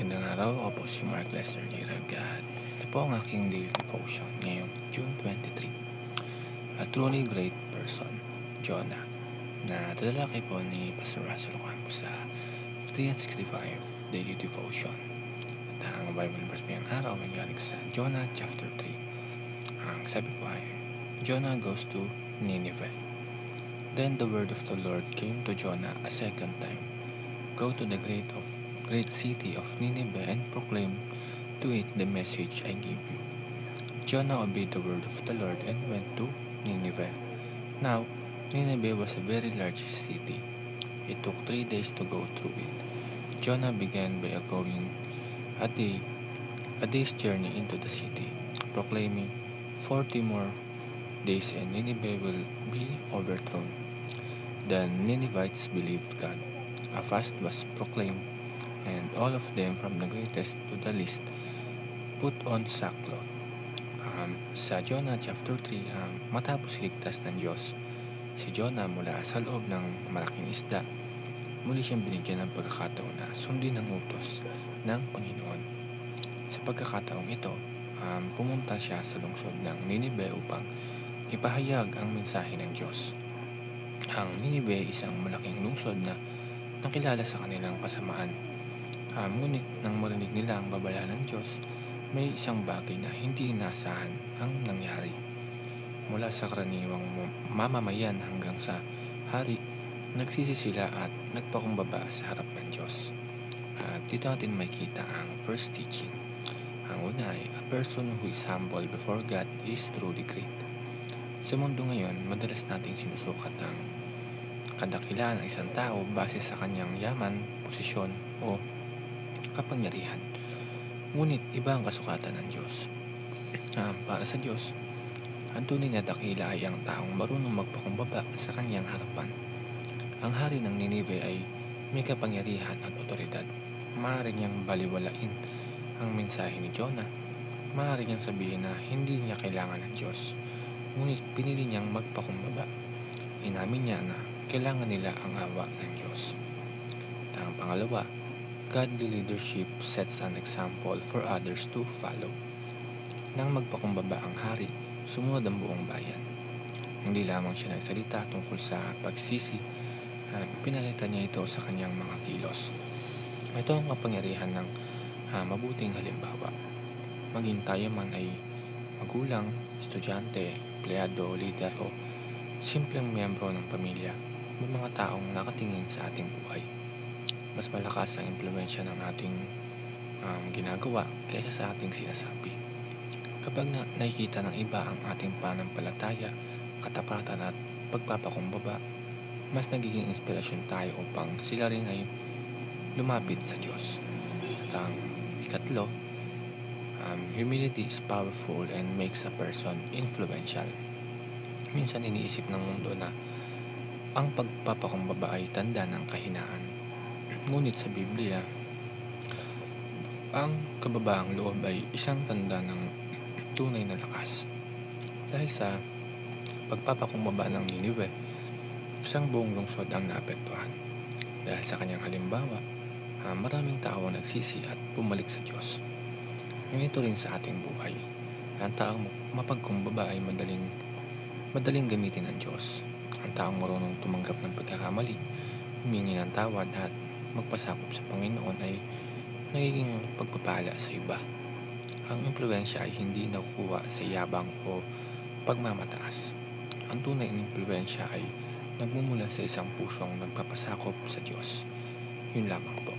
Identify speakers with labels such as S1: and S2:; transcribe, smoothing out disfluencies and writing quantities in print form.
S1: Magandang araw, ako po si Mark Lester Lirag at ito po ang aking daily devotion ngayong June 23. A truly great person, Jonah, na talalaki po ni Pastor Russell Campos sa 365 Daily Devotion. At ang Bible verse ngayong araw ay galing sa Jonah chapter 3. Ang sabi po ay, Jonah goes to Nineveh. Then the word of the Lord came to Jonah a second time. Go to the great city of Nineveh and proclaim to it the message I gave you. Jonah obeyed the word of the Lord and went to Nineveh. Now, Nineveh was a very large city. It took 3 days to go through it. Jonah began by going a day's journey into the city, proclaiming 40 more days and Nineveh will be overthrown. The Ninevites believed God. A fast was proclaimed, and all of them, from the greatest to the least, put on sackcloth. Sa Jonah chapter 3, matapos iligtas ng Diyos si Jonah mula sa loob ng malaking isda, muli siyang binigyan ng pagkakataon na sundin ang utos ng Panginoon. Sa pagkakataong ito, pumunta siya sa lungsod ng Nineveh upang ipahayag ang mensahe ng Diyos. Ang Nineveh ay isang malaking lungsod na nakilala sa kanilang kasamaan. Ngunit nang marinig nila ang babala ng Diyos, may isang bagay na hindi inaasahan ang nangyari. Mula sa karaniwang mamamayan hanggang sa hari, nagsisi sila at nagpakumbaba sa harap ng Diyos. At dito natin makita ang first teaching. Ang una ay, a person who is humble before God is truly great. Sa mundo ngayon, madalas nating sinusukat ang kadakilaan ng isang tao base sa kanyang yaman, posisyon o kapangyarihan. Ngunit iba ang kasukatan ng Diyos. Para sa Diyos, ang tunay na dakila ay ang taong marunong magpakumbaba sa kanyang harapan. Ang hari ng Nineveh ay may kapangyarihan at otoridad. Maaari niyang baliwalain ang mensahe ni Jonah. Maaari niyang sabihin na hindi niya kailangan ng Diyos. Ngunit pinili niyang magpakumbaba. Inamin niya na kailangan nila ang awa ng Diyos. At ang pangalawa, godly leadership sets an example for others to follow. Nang magpakumbaba ang hari, sumunod ang buong bayan. Hindi lamang siya nagsalita tungkol sa pagsisi, pinakita niya ito sa kanyang mga kilos. Ito ang kapangyarihan ng mabuting halimbawa. Maging tayo man ay magulang, estudyante, empleyado, lider o simpleng miyembro ng pamilya, may mga taong nakatingin sa ating buhay. Mas malakas ang impluwensya ng ating ginagawa kaysa sa ating sinasabi. Kapag nakikita ng iba ang ating pananampalataya, katapatan at pagpapakumbaba, mas nagiging inspirasyon tayo upang sila rin ay lumapit sa Diyos. At ang ikatlo, humility is powerful and makes a person influential. Minsan iniisip ng mundo na ang pagpapakumbaba ay tanda ng kahinaan. Ngunit sa Biblia, ang kababaang loob ay isang tanda ng tunay na lakas. Dahil sa pagpapakumbaba ng Nineveh, isang buong lungsod ang naapektuhan. Dahil sa kanyang halimbawa, maraming tao nagsisi at bumalik sa Diyos. Ganito rin sa ating buhay. Ang taong mapagkumbaba ay madaling gamitin ng Diyos. Ang taong marunong tumanggap ng pagkakamali, humingi ng tawad at magpasakop sa Panginoon ay nagiging pagpapala sa iba. Ang impluwensya ay hindi nakukuha sa yabang o pagmamataas. Ang tunay na impluwensya ay nagmumula sa isang pusong nagpapasakop sa Diyos. Yun lamang po.